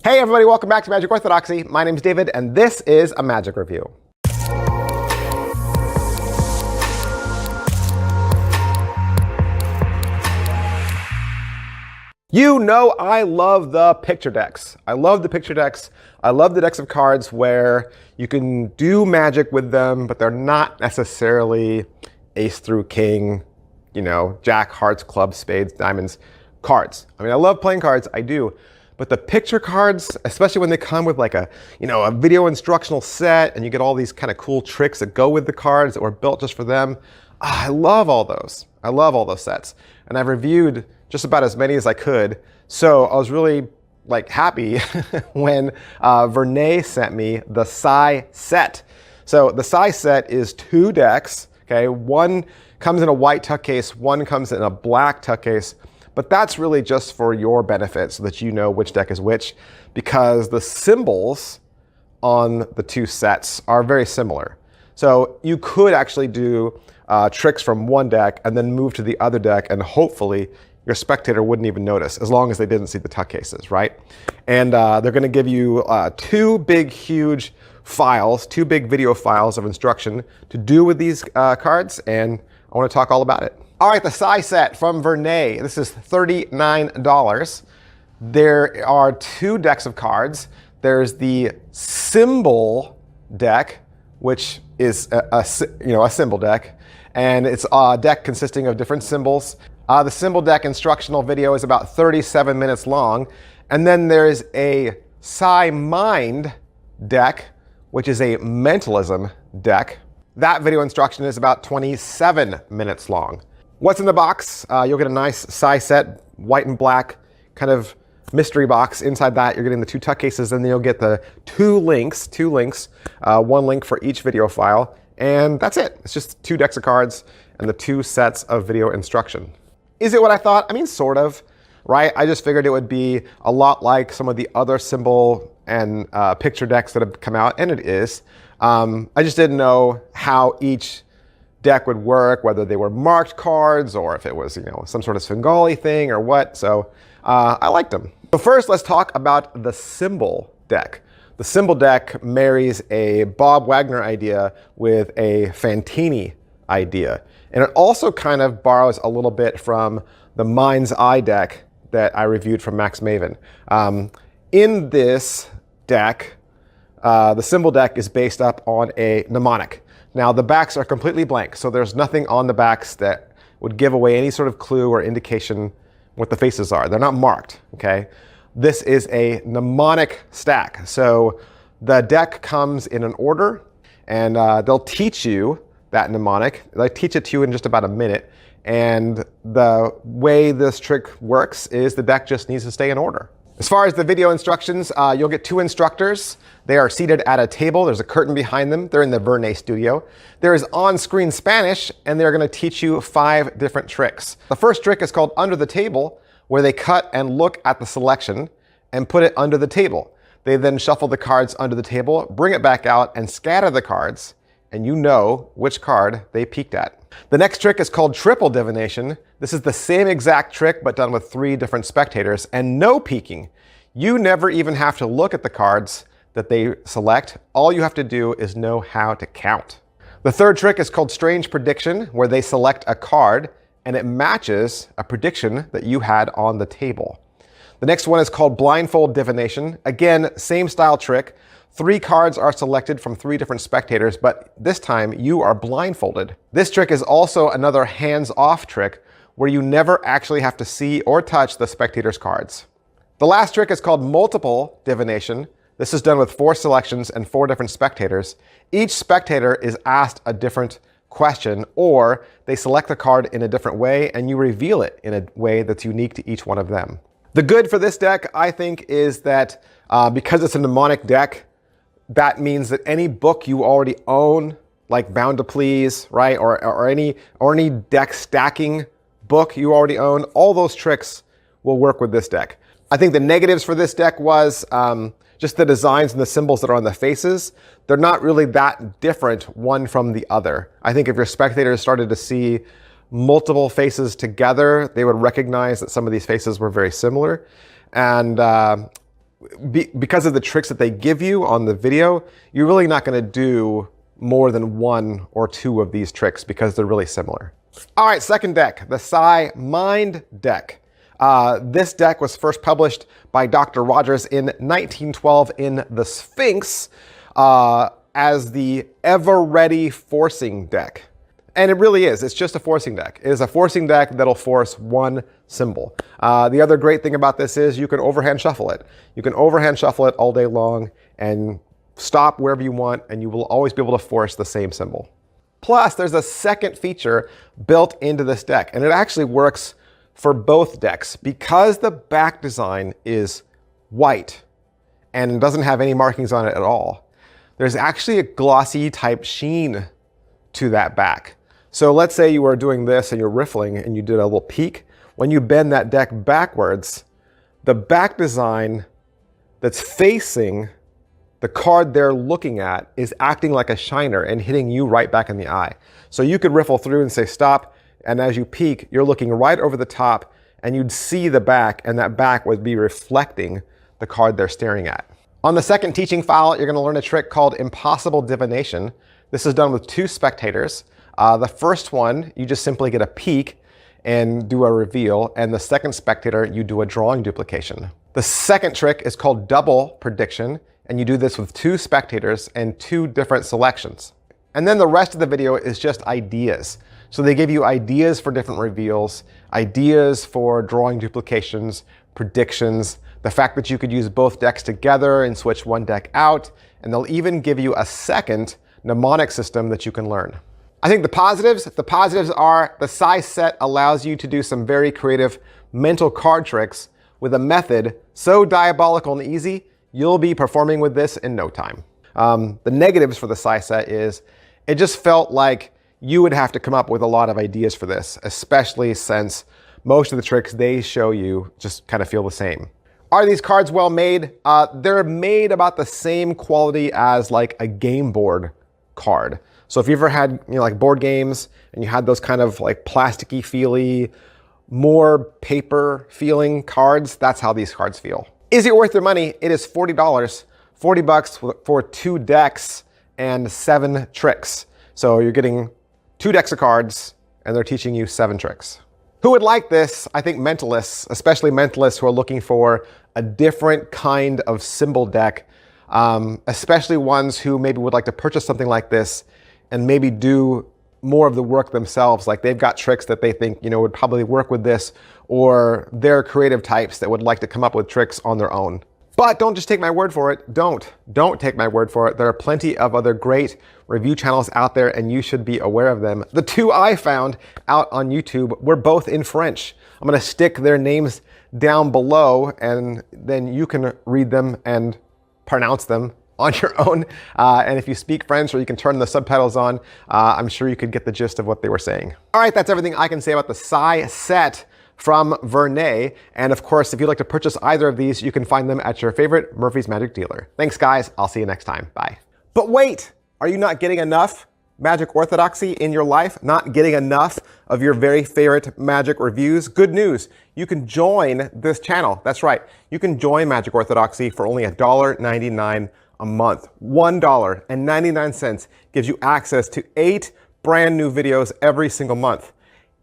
Hey everybody, welcome back to Magic Orthodoxy. My name is David, and this is a Magic Review. You know I love the picture decks. I love the picture decks. I love the decks of cards where you can do magic with them, but they're not necessarily ace through king, you know, jack, hearts, clubs, spades, diamonds, cards. I mean, I love playing cards, I do. But the picture cards, especially when they come with like a video instructional set and you get all these kind of cool tricks that go with the cards that were built just for them, I love all those. I love all those sets. And I've reviewed just about as many as I could. So I was really happy when Vernet sent me the PSISet. So the PSISet is 2 decks, okay? One comes in a white tuck case, one comes in a black tuck case. But that's really just for your benefit so that you know which deck is which, because the symbols on the 2 sets are very similar. So you could actually do tricks from one deck and then move to the other deck, and hopefully your spectator wouldn't even notice, as long as they didn't see the tuck cases, right? And they're going to give you 2 big, huge files, 2 big video files of instruction to do with these cards, and I want to talk all about it. All right, the PSISet from Vernet. This is $39. There are 2 decks of cards. There's the symbol deck, which is a symbol deck, and it's a deck consisting of different symbols. The symbol deck instructional video is about 37 minutes long, and then there's a PSIMind deck, which is a mentalism deck. That video instruction is about 27 minutes long. What's in the box? You'll get a nice PSISet, white and black kind of mystery box. Inside that, you're getting the 2 tuck cases, and then you'll get the 2 links, 1 link for each video file. And that's it. It's just 2 decks of cards and the 2 sets of video instruction. Is it what I thought? I mean, sort of, right? I just figured it would be a lot like some of the other symbol and picture decks that have come out, and it is. I just didn't know how each deck would work, whether they were marked cards or if it was, some sort of Svengali thing or what. So I liked them. So first, let's talk about the symbol deck. The symbol deck marries a Bob Wagner idea with a Fantini idea. And it also kind of borrows a little bit from the Mind's Eye deck that I reviewed from Max Maven. In this deck, the symbol deck is based up on a mnemonic. Now, the backs are completely blank, so there's nothing on the backs that would give away any sort of clue or indication what the faces are. They're not marked, okay? This is a mnemonic stack. So the deck comes in an order, and they'll teach you that mnemonic. They teach it to you in just about a minute. And the way this trick works is the deck just needs to stay in order. As far as the video instructions, you'll get 2 instructors. They are seated at a table. There's a curtain behind them. They're in the Vernet studio. There is on-screen Spanish, and they're going to teach you 5 different tricks. The first trick is called Under the Table, where they cut and look at the selection and put it under the table. They then shuffle the cards under the table, bring it back out, and scatter the cards, and you know which card they peeked at. The next trick is called Triple Divination. This is the same exact trick, but done with 3 different spectators, and no peeking. You never even have to look at the cards that they select. All you have to do is know how to count. The third trick is called Strange Prediction, where they select a card, and it matches a prediction that you had on the table. The next one is called Blindfold Divination. Again, same style trick. 3 cards are selected from 3 different spectators, but this time you are blindfolded. This trick is also another hands-off trick where you never actually have to see or touch the spectator's cards. The last trick is called Multiple Divination. This is done with 4 selections and 4 different spectators. Each spectator is asked a different question, or they select the card in a different way and you reveal it in a way that's unique to each one of them. The good for this deck, I think, is that because it's a mnemonic deck, that means that any book you already own, like Bound to Please, right, or any deck stacking book you already own, all those tricks will work with this deck. I think the negatives for this deck was just the designs and the symbols that are on the faces. They're not really that different one from the other. I think if your spectators started to see multiple faces together, they would recognize that some of these faces were very similar. And because of the tricks that they give you on the video, you're really not going to do more than 1 or 2 of these tricks because they're really similar. All right, second deck, the Psi Mind deck. This deck was first published by Dr. Rogers in 1912 in The Sphinx as the Ever Ready Forcing deck. And it really is. It's just a forcing deck. It is a forcing deck that'll force 1 symbol. The other great thing about this is you can overhand shuffle it. You can overhand shuffle it all day long and stop wherever you want, and you will always be able to force the same symbol. Plus, there's a second feature built into this deck, and it actually works for both decks. Because the back design is white and doesn't have any markings on it at all, there's actually a glossy type sheen to that back. So let's say you were doing this and you're riffling and you did a little peek. When you bend that deck backwards, the back design that's facing the card they're looking at is acting like a shiner and hitting you right back in the eye. So you could riffle through and say stop, and as you peek, you're looking right over the top and you'd see the back, and that back would be reflecting the card they're staring at. On the second teaching file, you're going to learn a trick called Impossible Divination. This is done with 2 spectators. The first one, you just simply get a peek and do a reveal, and the second spectator, you do a drawing duplication. The second trick is called Double Prediction, and you do this with 2 spectators and 2 different selections. And then the rest of the video is just ideas. So they give you ideas for different reveals, ideas for drawing duplications, predictions, the fact that you could use both decks together and switch one deck out, and they'll even give you a second mnemonic system that you can learn. I think the positives are the PSISet allows you to do some very creative mental card tricks with a method so diabolical and easy, you'll be performing with this in no time. The negatives for the PSISet is it just felt like you would have to come up with a lot of ideas for this, especially since most of the tricks they show you just kind of feel the same. Are these cards well made? They're made about the same quality as like a game board card. So if you ever had, like board games and you had those kind of like plasticky feely, more paper feeling cards, that's how these cards feel. Is it worth your money? It is $40, 40 bucks for 2 decks and 7 tricks. So you're getting 2 decks of cards and they're teaching you 7 tricks. Who would like this? I think mentalists, especially mentalists who are looking for a different kind of symbol deck, especially ones who maybe would like to purchase something like this and maybe do more of the work themselves. Like they've got tricks that they think, would probably work with this, or they're creative types that would like to come up with tricks on their own. But don't just take my word for it. Don't take my word for it. There are plenty of other great review channels out there and you should be aware of them. The 2 I found out on YouTube were both in French. I'm gonna stick their names down below and then you can read them and pronounce them on your own. And if you speak French or you can turn the subtitles on, I'm sure you could get the gist of what they were saying. All right, that's everything I can say about the PSISet from Vernet. And of course, if you'd like to purchase either of these, you can find them at your favorite Murphy's Magic dealer. Thanks guys, I'll see you next time, bye. But wait, are you not getting enough magic orthodoxy in your life? Not getting enough of your very favorite magic reviews? Good news, you can join this channel. That's right, you can join Magic Orthodoxy for only $1.99 a month. $1.99 gives you access to 8 brand new videos every single month.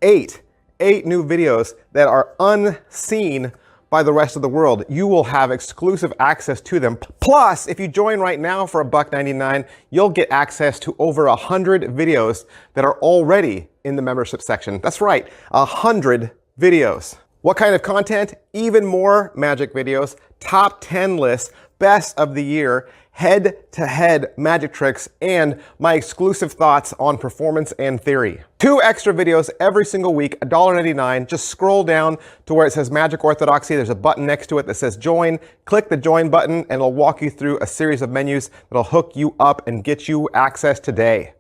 8 new videos that are unseen by the rest of the world. You will have exclusive access to them. Plus, if you join right now for $1.99, you'll get access to over 100 videos that are already in the membership section. That's right, 100 videos. What kind of content? Even more magic videos, top 10 lists, best of the year, head-to-head magic tricks, and my exclusive thoughts on performance and theory. 2 extra videos every single week, $1.99. Just scroll down to where it says Magic Orthodoxy. There's a button next to it that says join. Click the join button and it'll walk you through a series of menus that'll hook you up and get you access today.